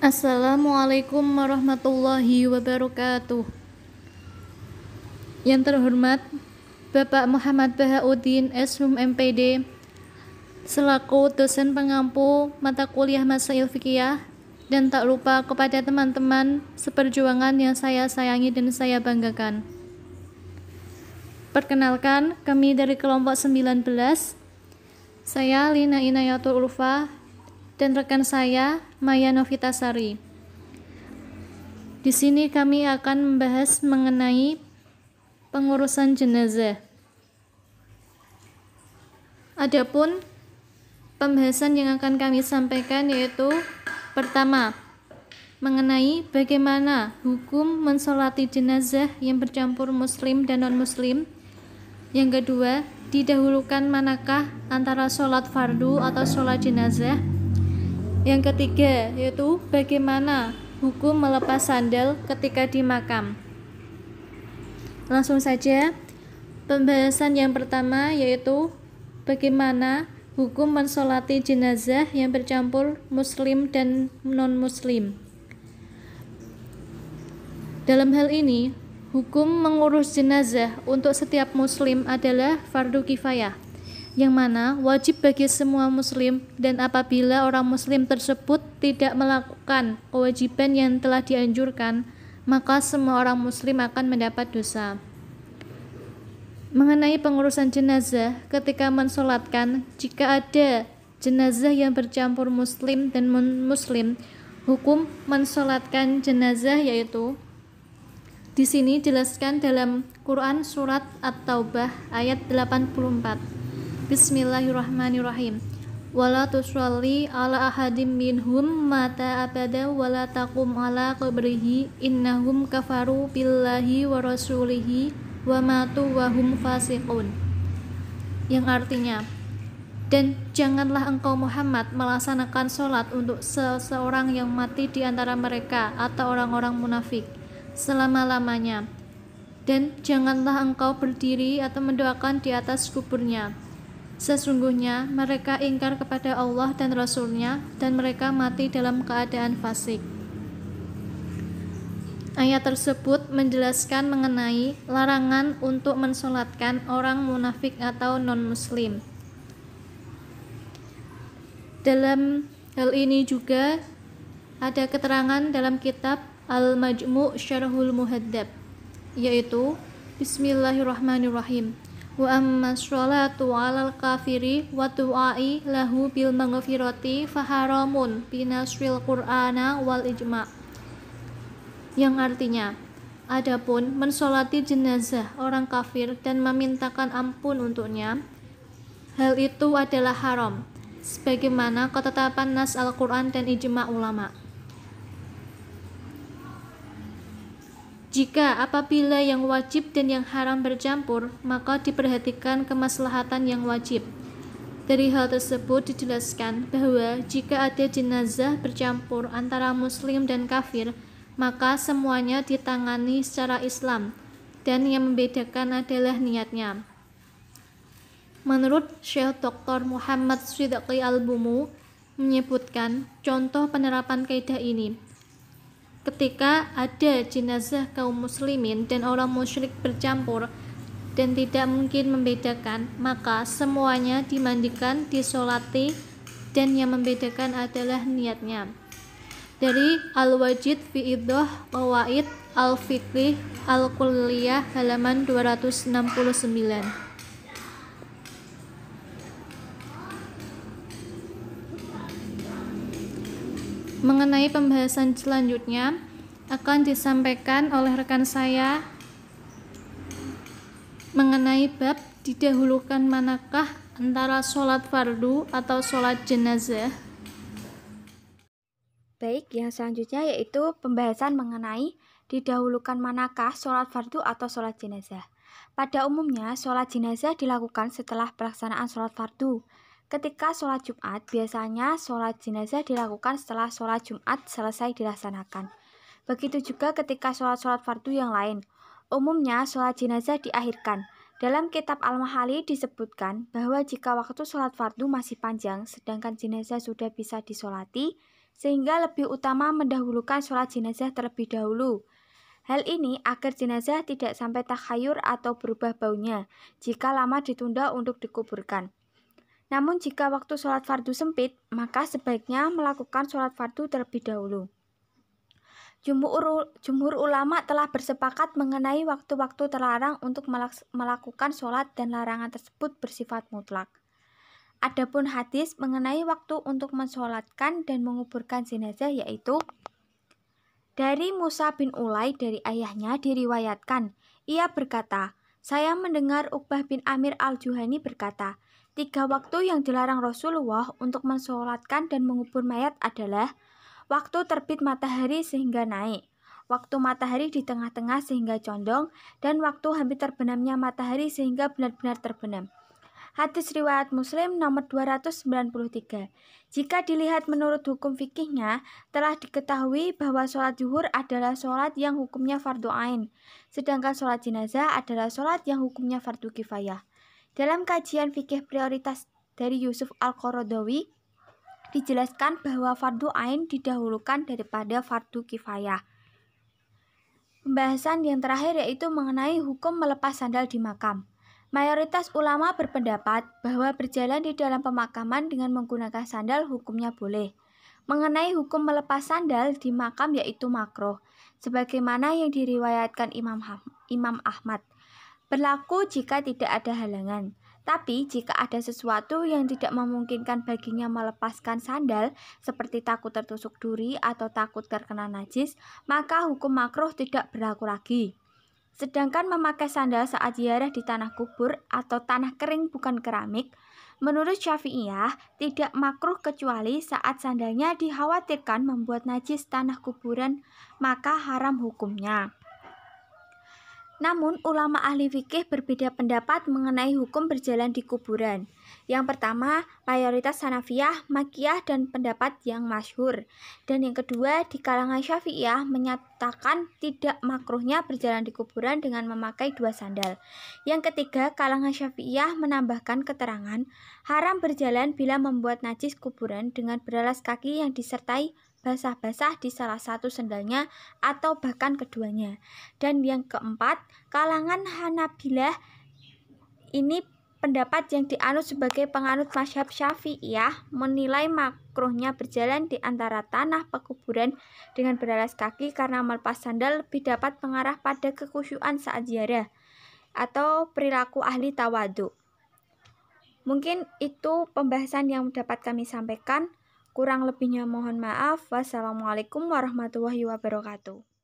Assalamualaikum warahmatullahi wabarakatuh. Yang terhormat Bapak Muhammad Bahauddin S.Hum MPD selaku dosen pengampu mata kuliah Masail Fikih, dan tak lupa kepada teman-teman seperjuangan yang saya sayangi dan saya banggakan. Perkenalkan, kami dari kelompok 19. Saya Lina Inayatul Ulfa dan rekan saya Maya Novitasari. Di sini kami akan membahas mengenai pengurusan jenazah. Adapun pembahasan yang akan kami sampaikan yaitu pertama, mengenai bagaimana hukum mensolati jenazah yang bercampur muslim dan non-muslim. Yang kedua, didahulukan manakah antara sholat fardu atau sholat jenazah. Yang ketiga, yaitu bagaimana hukum melepas sandal ketika di makam. Langsung saja, pembahasan yang pertama yaitu bagaimana hukum mensolati jenazah yang bercampur muslim dan non-muslim. Dalam hal ini, hukum mengurus jenazah untuk setiap muslim adalah fardu kifayah, yang mana wajib bagi semua muslim, dan apabila orang muslim tersebut tidak melakukan kewajiban yang telah dianjurkan, maka semua orang muslim akan mendapat dosa. Mengenai pengurusan jenazah ketika mensolatkan, jika ada jenazah yang bercampur muslim dan non-muslim, hukum mensolatkan jenazah yaitu di sini dijelaskan dalam Quran surat At-Taubah ayat 84. Bismillahirrahmanirrahim. Wala tusholli ala ahadim minhum mata abada wala taqum ala qabrihi innahum kafaru billahi wa rasulihi wa matu wa hum fasiqun. Yang artinya, dan janganlah engkau Muhammad melaksanakan sholat untuk seseorang yang mati di antara mereka atau orang-orang munafik selama-lamanya, dan janganlah engkau berdiri atau mendoakan di atas kuburnya. Sesungguhnya mereka ingkar kepada Allah dan Rasul-Nya, dan mereka mati dalam keadaan fasik. Ayat tersebut menjelaskan mengenai larangan untuk mensolatkan orang munafik atau non-muslim. Dalam hal ini juga ada keterangan dalam kitab Al-Majmu' Syarhul Muhaddab, yaitu Bismillahirrahmanirrahim. Wa amma sholatu 'alal kafiri wa du'ai lahu bil maghfirati faharamun binasril qur'ana wal ijma'. Yang artinya, adapun mensolati jenazah orang kafir dan memintakan ampun untuknya, hal itu adalah haram, sebagaimana ketetapan nas Al-Quran dan ijma' ulama. Jika apabila yang wajib dan yang haram bercampur, maka diperhatikan kemaslahatan yang wajib. Dari hal tersebut dijelaskan bahwa jika ada jenazah bercampur antara muslim dan kafir, maka semuanya ditangani secara Islam, dan yang membedakan adalah niatnya. Menurut Syekh Dr. Muhammad Shidqi Al-Bumu menyebutkan contoh penerapan kaidah ini. Ketika ada jenazah kaum muslimin dan orang musyrik bercampur dan tidak mungkin membedakan, maka semuanya dimandikan, disolati, dan yang membedakan adalah niatnya. Dari Al-Wajid fi Idah Qawaid Al-Fiqh Al-Kulliyah halaman 269. Mengenai pembahasan selanjutnya akan disampaikan oleh rekan saya mengenai bab didahulukan manakah antara sholat fardu atau sholat jenazah. Baik, yang selanjutnya yaitu pembahasan mengenai didahulukan manakah sholat fardu atau sholat jenazah. Pada umumnya, sholat jenazah dilakukan setelah pelaksanaan sholat fardu. Ketika sholat Jumat, biasanya sholat jenazah dilakukan setelah sholat Jumat selesai dilaksanakan. Begitu juga ketika sholat-sholat fardu yang lain. Umumnya, sholat jenazah diakhirkan. Dalam kitab Al-Mahali disebutkan bahwa jika waktu sholat fardu masih panjang, sedangkan jenazah sudah bisa disolati, sehingga lebih utama mendahulukan sholat jenazah terlebih dahulu. Hal ini agar jenazah tidak sampai takhayur atau berubah baunya jika lama ditunda untuk dikuburkan. Namun jika waktu sholat fardu sempit, maka sebaiknya melakukan sholat fardu terlebih dahulu. Jumhur ulama telah bersepakat mengenai waktu-waktu terlarang untuk melakukan sholat dan larangan tersebut bersifat mutlak. Adapun hadis mengenai waktu untuk mensolatkan dan menguburkan jenazah yaitu dari Musa bin Ulay dari ayahnya diriwayatkan, ia berkata, saya mendengar Uqbah bin Amir al-Juhani berkata, 3 waktu yang dilarang Rasulullah untuk mensolatkan dan mengubur mayat adalah waktu terbit matahari sehingga naik, waktu matahari di tengah-tengah sehingga condong, dan waktu hampir terbenamnya matahari sehingga benar-benar terbenam. Hadis riwayat Muslim nomor 293. Jika dilihat menurut hukum fikihnya, telah diketahui bahwa sholat zuhur adalah sholat yang hukumnya fardu ain, sedangkan sholat jenazah adalah sholat yang hukumnya fardu kifayah. Dalam kajian fikih prioritas dari Yusuf Al-Qaradawi, dijelaskan bahwa fardu ain didahulukan daripada fardu kifayah. Pembahasan yang terakhir yaitu mengenai hukum melepas sandal di makam. Mayoritas ulama berpendapat bahwa berjalan di dalam pemakaman dengan menggunakan sandal hukumnya boleh. Mengenai hukum melepas sandal di makam yaitu makruh, sebagaimana yang diriwayatkan Imam Ahmad. Berlaku jika tidak ada halangan. Tapi jika ada sesuatu yang tidak memungkinkan baginya melepaskan sandal, seperti takut tertusuk duri atau takut terkena najis, maka hukum makruh tidak berlaku lagi. Sedangkan memakai sandal saat ziarah di tanah kubur atau tanah kering bukan keramik, menurut Syafi'iyah tidak makruh kecuali saat sandalnya dikhawatirkan membuat najis tanah kuburan, maka haram hukumnya. Namun, ulama ahli fikih berbeda pendapat mengenai hukum berjalan di kuburan. Yang pertama, mayoritas Hanafiyah, Makiyah, dan pendapat yang masyhur. Dan yang kedua, di kalangan Syafi'iyah menyatakan tidak makruhnya berjalan di kuburan dengan memakai 2 sandal. Yang ketiga, kalangan Syafi'iyah menambahkan keterangan haram berjalan bila membuat najis kuburan dengan beralas kaki yang disertai basah-basah di salah satu sandalnya atau bahkan keduanya. Dan yang keempat, kalangan Hanabilah, ini pendapat yang dianut sebagai penganut mazhab Syafi'iyah, menilai makruhnya berjalan di antara tanah pekuburan dengan beralas kaki karena melepas sandal lebih dapat mengarah pada kekhusyuan saat ziarah atau perilaku ahli tawadhu. Mungkin itu pembahasan yang dapat kami sampaikan. Kurang lebihnya mohon maaf. Wassalamualaikum warahmatullahi wabarakatuh.